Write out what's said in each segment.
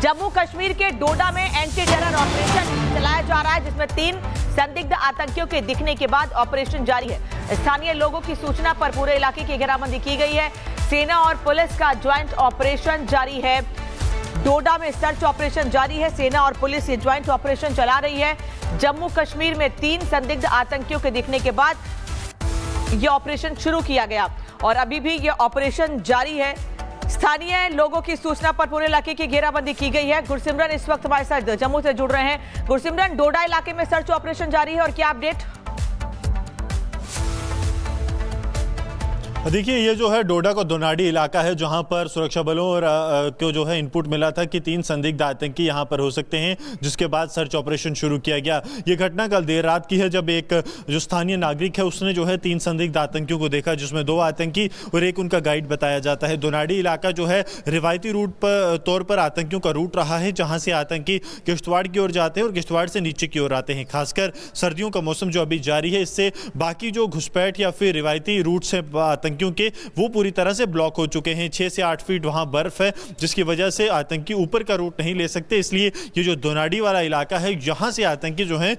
जम्मू कश्मीर के डोडा में anti terror operation चलाया जा रहा है, जिसमें 3 संदिग्ध आतंकियों के दिखने के बाद ऑपरेशन जारी है। स्थानीय लोगों की सूचना पर पूरे इलाके की घेराबंदी की गई है। सेना और पुलिस का ज्वाइंट ऑपरेशन जारी है। डोडा में सर्च ऑपरेशन जारी है। सेना और पुलिस ये ज्वाइंट ऑपरेशन चला रही है। जम्मू कश्मीर में 3 संदिग्ध आतंकियों के दिखने के बाद यह ऑपरेशन शुरू किया गया और अभी भी यह ऑपरेशन जारी है। स्थानीय लोगों की सूचना पर पूरे इलाके की घेराबंदी की गई है। गुरसिमरन इस वक्त हमारे साथ जम्मू से जुड़ रहे हैं। गुरसिमरन, डोडा इलाके में सर्च ऑपरेशन जारी है और क्या अपडेट? देखिए, ये जो है डोडा का दोनाडी इलाका है, जहां पर सुरक्षा बलों और को जो है इनपुट मिला था कि 3 संदिग्ध आतंकी यहां पर हो सकते हैं, जिसके बाद सर्च ऑपरेशन शुरू किया गया। ये घटना कल देर रात की है, जब एक जो स्थानीय नागरिक है उसने जो है 3 संदिग्ध आतंकियों को देखा, जिसमें 2 आतंकी और एक उनका गाइड बताया जाता है। दोनाडी इलाका जो है रिवायती रूट पर तौर पर आतंकियों का रूट रहा है, जहाँ से आतंकी किश्तवाड़ की ओर जाते हैं और किश्तवाड़ से नीचे की ओर आते हैं। खासकर सर्दियों का मौसम जो अभी जारी है, इससे बाकी जो घुसपैठ या फिर रिवायती रूट से के वो पूरी तरह से ब्लॉक हो चुके हैं। 6 से 8 फीट वहां बर्फ है, जिसकी वजह से आतंकी ऊपर का रूट नहीं ले सकते। इसलिए ये जो दोनाडी वाला इलाका है, यहां से आतंकी जो है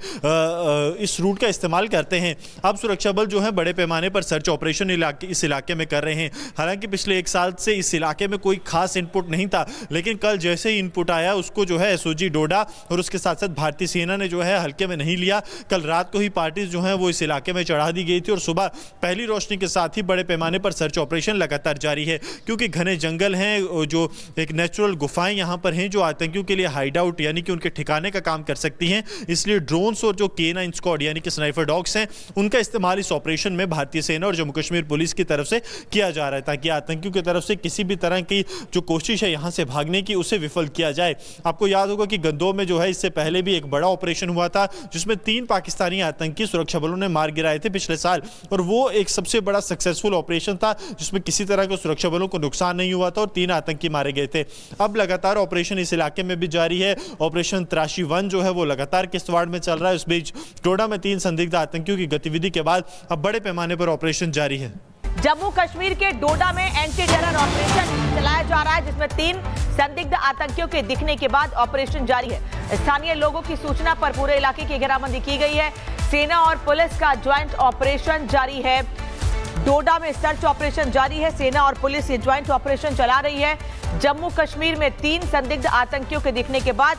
इस रूट का इस्तेमाल करते हैं। अब सुरक्षा बल जो है बड़े पैमाने पर सर्च ऑपरेशन इस इलाके में कर रहे हैं। हालांकि पिछले 1 साल से इस इलाके में कोई खास इनपुट नहीं था, लेकिन कल जैसे ही इनपुट आया, उसको जो है एसओजी डोडा और उसके साथ साथ भारतीय सेना ने जो है हल्के में नहीं लिया। कल रात को ही पार्टीज जो है वो इस इलाके में चढ़ा दी गई थी और सुबह पहली रोशनी के साथ ही बड़े पैमाने पर सर्च ऑपरेशन लगातार जारी है, क्योंकि घने जंगल हैं, जो एक नेचुरल गुफाएं यहां पर हैं, जो आतंकियों के लिए हाइड आउट यानी कि उनके ठिकाने का काम कर सकती हैं। इसलिए ड्रोन्स और जो K9 स्क्वाड यानी कि स्नाइपर डॉग्स हैं, उनका इस्तेमाल इस ऑपरेशन में भारतीय सेना और जम्मू कश्मीर पुलिस की तरफ से किया जा रहा है, ताकि आतंकियों की तरफ से किसी भी तरह की जो कोशिश है यहां से भागने की, उसे विफल किया जाए। आपको याद होगा कि गंदोह में जो है इससे पहले भी एक बड़ा ऑपरेशन हुआ था, जिसमें 3 पाकिस्तानी आतंकी सुरक्षा बलों ने मार गिराए थे पिछले साल, और वो एक सबसे बड़ा सक्सेसफुल ऑपरेशन था, जिसमें किसी तरह के सुरक्षा बलों को नुकसान नहीं हुआ था और 3 आतंकी मारे गए थे। अब लगातार ऑपरेशन इस इलाके में भी जारी है। ऑपरेशन त्राशी 1 जो है वो लगातार किश्तवाड़ में चल रहा है। उस बीच डोडा में 3 संदिग्ध आतंकियों की गतिविधि के बाद अब बड़े पैमाने पर ऑपरेशन जारी है। जम्मू कश्मीर के डोडा में एंटी टेरर ऑपरेशन चलाया जा रहा है, जिसमें 3 संदिग्ध आतंकियों के दिखने के बाद ऑपरेशन जारी है। स्थानीय लोगों की सूचना पर पूरे इलाके की घेराबंदी की गई है। सेना और पुलिस का ज्वाइंट ऑपरेशन जारी है। डोडा में सर्च ऑपरेशन जारी है। सेना और पुलिस ये ज्वाइंट ऑपरेशन चला रही है। जम्मू कश्मीर में 3 संदिग्ध आतंकियों के दिखने के बाद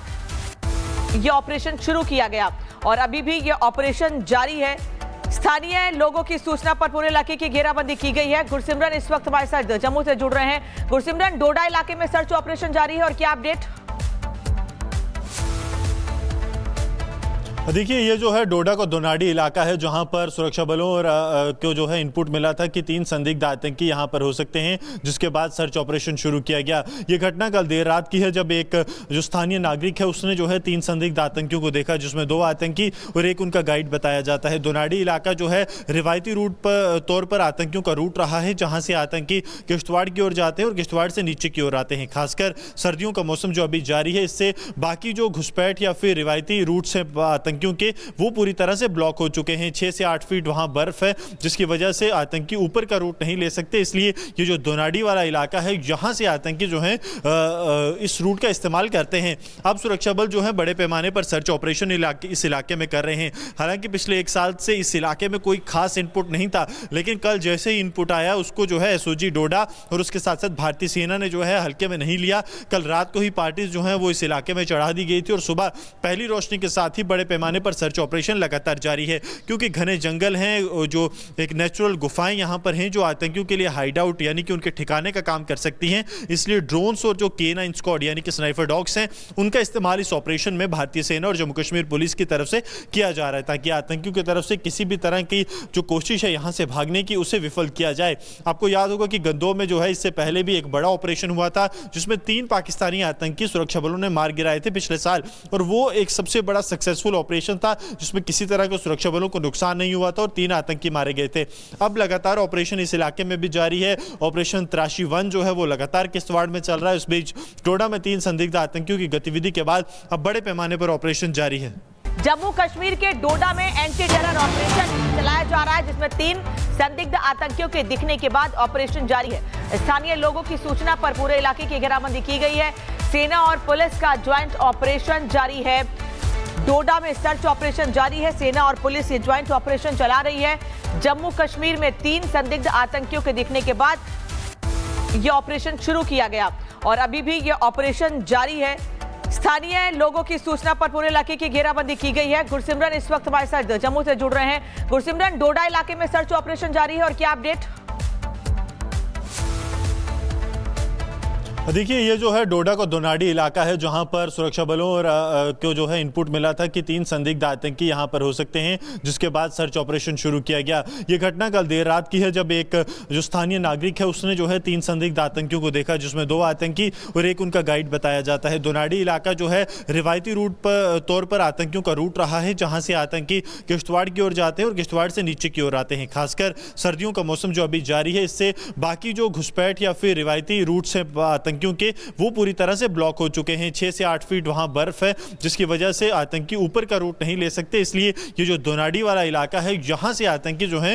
यह ऑपरेशन शुरू किया गया और अभी भी यह ऑपरेशन जारी है। स्थानीय लोगों की सूचना पर पूरे इलाके की घेराबंदी की गई है। गुरसिमरन इस वक्त हमारे साथ जम्मू से जुड़ रहे हैं। गुरसिमरन, डोडा इलाके में सर्च ऑपरेशन जारी है और क्या अपडेट? देखिए, ये जो है डोडा का दोनाडी इलाका है, जहां पर सुरक्षा बलों और को जो है इनपुट मिला था कि 3 संदिग्ध आतंकी यहां पर हो सकते हैं, जिसके बाद सर्च ऑपरेशन शुरू किया गया। ये घटना कल देर रात की है, जब एक जो स्थानीय नागरिक है उसने जो है 3 संदिग्ध आतंकियों को देखा, जिसमें 2 आतंकी और एक उनका गाइड बताया जाता है। दोनाडी इलाका जो है रिवायती रूट पर तौर पर आतंकियों का रूट रहा है, जहाँ से आतंकी किश्तवाड़ की ओर जाते हैं और किश्तवाड़ से नीचे की ओर आते हैं। खासकर सर्दियों का मौसम जो अभी जारी है, इससे बाकी जो घुसपैठ या फिर रिवायती रूट से के वो पूरी तरह से ब्लॉक हो चुके हैं। 6 से 8 फीट वहां बर्फ है, जिसकी वजह से आतंकी ऊपर का रूट नहीं ले सकते। इसलिए ये जो दोनाडी वाला इलाका है, यहां से आतंकी जो है इस रूट का इस्तेमाल करते हैं। अब सुरक्षा बल जो है बड़े पैमाने पर सर्च ऑपरेशन इस इलाके में कर रहे हैं। हालांकि पिछले 1 साल से इस इलाके में कोई खास इनपुट नहीं था, लेकिन कल जैसे ही इनपुट आया, उसको जो है एसओजी डोडा और उसके साथ साथ भारतीय सेना ने जो है हल्के में नहीं लिया। कल रात को ही पार्टीज जो है वो इस इलाके में चढ़ा दी गई थी और सुबह पहली रोशनी के साथ ही बड़े पैमाने पर सर्च ऑपरेशन लगातार जारी है, क्योंकि घने जंगल हैं, जो एक नेचुरल गुफाएं यहां पर हैं, जो आतंकियों के लिए हाइड आउट यानी कि उनके ठिकाने का काम कर सकती हैं। इसलिए ड्रोन्स और जो K9 स्क्वाड यानी कि स्नाइपर डॉग्स हैं, उनका इस्तेमाल इस ऑपरेशन में भारतीय सेना और जम्मू कश्मीर पुलिस की तरफ से किया जा रहा है, ताकि आतंकियों की तरफ से किसी भी तरह की जो कोशिश है यहां से भागने की, उसे विफल किया जाए। आपको याद होगा कि गंदोह में जो है इससे पहले भी एक बड़ा ऑपरेशन हुआ था, जिसमें 3 पाकिस्तानी आतंकी सुरक्षा बलों ने मार गिराए थे पिछले साल, और वो एक सबसे बड़ा सक्सेसफुल ऑपरेशन था, जिसमें किसी तरह के सुरक्षा बलों को नुकसान नहीं हुआ था और 3 आतंकी मारे गए थे। अब लगातार ऑपरेशन इस इलाके में भी जारी है। ऑपरेशन त्राशी 1 जो है वो लगातार किश्तवाड़ में चल रहा है। उस बीच डोडा में 3 संदिग्ध आतंकियों की गतिविधि के बाद अब बड़े पैमाने पर ऑपरेशन जारी है। जम्मू कश्मीर के डोडा में एंटी टेरर ऑपरेशन चलाया जा रहा है, जिसमें 3 संदिग्ध आतंकियों के दिखने के बाद ऑपरेशन जारी है। स्थानीय लोगों की सूचना पर पूरे इलाके की घेराबंदी की गई है। सेना और पुलिस का ज्वाइंट ऑपरेशन जारी है। डोडा में सर्च ऑपरेशन जारी है। सेना और पुलिस ये ज्वाइंट ऑपरेशन चला रही है। जम्मू कश्मीर में 3 संदिग्ध आतंकियों के दिखने के बाद यह ऑपरेशन शुरू किया गया और अभी भी यह ऑपरेशन जारी है। स्थानीय लोगों की सूचना पर पूरे इलाके की घेराबंदी की गई है। गुरसिमरन इस वक्त हमारे साथ जम्मू से जुड़ रहे हैं। गुरसिमरन, डोडा इलाके में सर्च ऑपरेशन जारी है और क्या अपडेट? देखिए, ये जो है डोडा का दोनाडी इलाका है, जहां पर सुरक्षा बलों और को जो है इनपुट मिला था कि 3 संदिग्ध आतंकी यहां पर हो सकते हैं, जिसके बाद सर्च ऑपरेशन शुरू किया गया। ये घटना कल देर रात की है, जब एक जो स्थानीय नागरिक है उसने जो है 3 संदिग्ध आतंकियों को देखा, जिसमें 2 आतंकी और एक उनका गाइड बताया जाता है। दोनाडी इलाका जो है रिवायती रूट पर तौर पर आतंकियों का रूट रहा है, जहाँ से आतंकी किश्तवाड़ की ओर जाते हैं और किश्तवाड़ से नीचे की ओर आते हैं। खासकर सर्दियों का मौसम जो अभी जारी है, इससे बाकी जो घुसपैठ या फिर रिवायती रूट से के वो पूरी तरह से ब्लॉक हो चुके हैं। 6 से 8 फीट वहां बर्फ है, जिसकी वजह से आतंकी ऊपर का रूट नहीं ले सकते। इसलिए ये जो दोनाडी वाला इलाका है, यहां से आतंकी जो है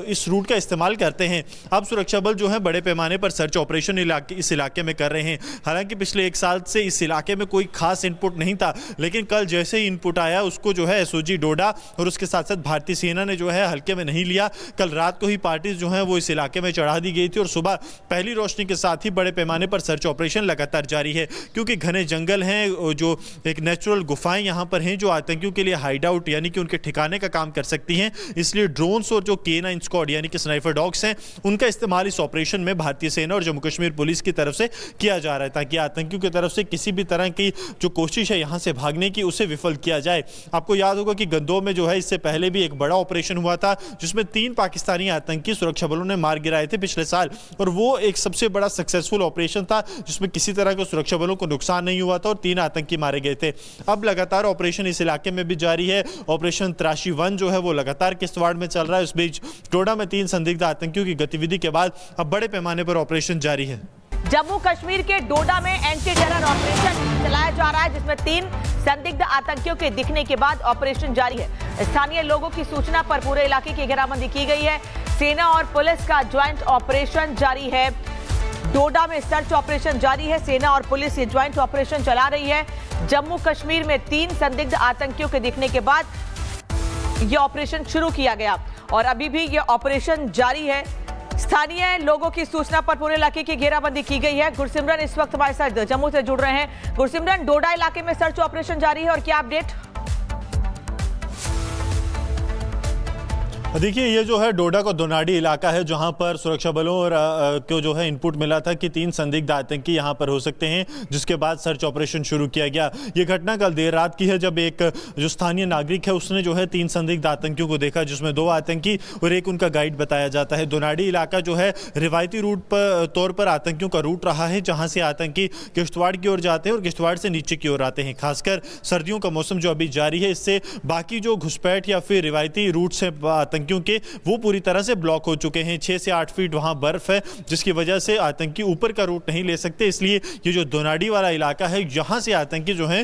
इस रूट का इस्तेमाल करते हैं। अब सुरक्षा बल जो है बड़े पैमाने पर सर्च ऑपरेशन इस इलाके में कर रहे हैं। हालांकि पिछले 1 साल से इस इलाके में कोई खास इनपुट नहीं था, लेकिन कल जैसे ही इनपुट आया, उसको जो है एसओजी डोडा और उसके साथ साथ भारतीय सेना ने जो है हल्के में नहीं लिया। कल रात को ही पार्टीज जो है वो इस इलाके में चढ़ा दी गई थी और सुबह पहली रोशनी के साथ ही बड़े पैमाने पर सर्च ऑपरेशन लगातार जारी है, क्योंकि घने जंगल हैं, जो एक नेचुरल गुफाएं यहां पर हैं, जो आतंकियों के लिए हाइड आउट यानी कि उनके ठिकाने का काम कर सकती हैं। इसलिए ड्रोन्स और जो K9 स्क्वाड यानी कि स्नाइपर डॉग्स हैं, उनका इस्तेमाल इस ऑपरेशन में भारतीय सेना और जम्मू कश्मीर पुलिस की तरफ से किया जा रहा है, ताकि आतंकियों की तरफ से किसी भी तरह की जो कोशिश है यहां से भागने की, उसे विफल किया जाए। आपको याद होगा कि गंदोह में जो है इससे पहले भी एक बड़ा ऑपरेशन हुआ था, जिसमें 3 पाकिस्तानी आतंकी सुरक्षा बलों ने मार गिराए थे पिछले साल, और वो एक सबसे बड़ा सक्सेसफुल ऑपरेशन था, जिसमें किसी तरह के सुरक्षा बलों को नुकसान नहीं हुआ था और 3 आतंकी मारे गए थे। अब लगातार ऑपरेशन इस इलाके में भी जारी है। ऑपरेशन त्राशी 1 जो है वो लगातार किश्तवाड़ में चल रहा है। इस बीच डोडा में 3 संदिग्ध आतंकियों की गतिविधि के बाद अब बड़े पैमाने पर ऑपरेशन जारी है। जम्मू कश्मीर के डोडा में एंटी टेरर ऑपरेशन चलाया जा रहा है, जिसमें 3 संदिग्ध आतंकियों के दिखने के बाद ऑपरेशन जारी है। स्थानीय लोगों की सूचना पर पूरे इलाके की घेराबंदी की गई है। सेना और पुलिस का ज्वाइंट ऑपरेशन जारी है। डोडा में सर्च ऑपरेशन जारी है। सेना और पुलिस ये ज्वाइंट ऑपरेशन चला रही है। जम्मू कश्मीर में 3 संदिग्ध आतंकियों के दिखने के बाद यह ऑपरेशन शुरू किया गया और अभी भी यह ऑपरेशन जारी है। स्थानीय लोगों की सूचना पर पूरे इलाके की घेराबंदी की गई है। गुरसिमरन इस वक्त हमारे साथ जम्मू से जुड़ रहे हैं। गुरसिमरन, डोडा इलाके में सर्च ऑपरेशन जारी है और क्या अपडेट? देखिए, ये जो है डोडा का दोनाडी इलाका है, जहां पर सुरक्षा बलों और को जो है इनपुट मिला था कि 3 संदिग्ध आतंकी यहां पर हो सकते हैं, जिसके बाद सर्च ऑपरेशन शुरू किया गया। ये घटना कल देर रात की है, जब एक जो स्थानीय नागरिक है उसने जो है 3 संदिग्ध आतंकियों को देखा, जिसमें 2 आतंकी और एक उनका गाइड बताया जाता है। दोनाडी इलाका जो है रिवायती रूट पर तौर पर आतंकियों का रूट रहा है, जहाँ से आतंकी किश्तवाड़ की ओर जाते हैं और किश्तवाड़ से नीचे की ओर आते हैं। खासकर सर्दियों का मौसम जो अभी जारी है, इससे बाकी जो घुसपैठ या फिर रिवायती रूट से के वो पूरी तरह से ब्लॉक हो चुके हैं। 6 से 8 फीट वहां बर्फ है, जिसकी वजह से आतंकी ऊपर का रूट नहीं ले सकते। इसलिए ये जो दोनाडी वाला इलाका है, यहां से आतंकी जो है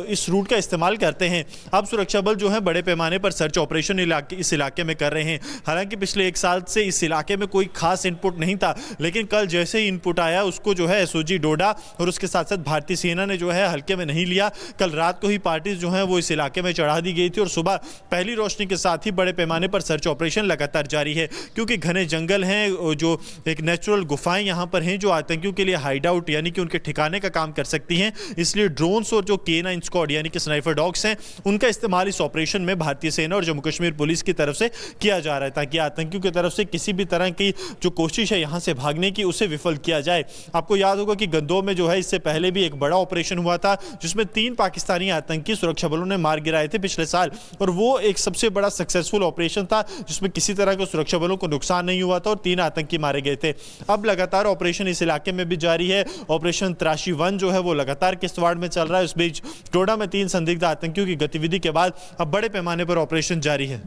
इस रूट का इस्तेमाल करते हैं। अब सुरक्षा बल जो है बड़े पैमाने पर सर्च ऑपरेशन इस इलाके में कर रहे हैं। हालांकि पिछले 1 साल से इस इलाके में कोई खास इनपुट नहीं था, लेकिन कल जैसे ही इनपुट आया, उसको जो है एसओजी डोडा और उसके साथ साथ भारतीय सेना ने जो है हल्के में नहीं लिया। कल रात को ही पार्टीज जो है वो इस इलाके में चढ़ा दी गई थी और सुबह पहली रोशनी के साथ ही बड़े पैमाने पर सर्च ऑपरेशन लगातार जारी है, क्योंकि घने जंगल हैं, जो एक नेचुरल गुफाएं यहां पर हैं, जो आतंकियों के लिए हाइड आउट यानी कि उनके ठिकाने का काम कर सकती हैं। इसलिए ड्रोन्स और जो K9 स्क्वाड यानी कि स्नाइपर डॉग्स हैं, उनका इस्तेमाल इस ऑपरेशन में भारतीय सेना और जम्मू कश्मीर पुलिस की तरफ से किया जा रहा है, ताकि आतंकियों की तरफ से किसी भी तरह की जो कोशिश है यहां से भागने की, उसे विफल किया जाए। आपको याद होगा कि गंदोह में जो है इससे पहले भी एक बड़ा ऑपरेशन हुआ था, जिसमें 3 पाकिस्तानी आतंकी सुरक्षा बलों ने मार गिराए थे पिछले साल, और वो एक सबसे बड़ा सक्सेसफुल ऑपरेशन था, जिसमें किसी तरह के सुरक्षा बलों को नुकसान नहीं हुआ था और 3 आतंकी मारे गए थे। अब लगातार ऑपरेशन इस इलाके में भी जारी है। ऑपरेशन त्राशी 1 जो है वो लगातार किश्तवाड़ में चल रहा है। इस बीच डोडा में 3 संदिग्ध आतंकियों की गतिविधि के बाद अब बड़े पैमाने पर ऑपरेशन जारी है।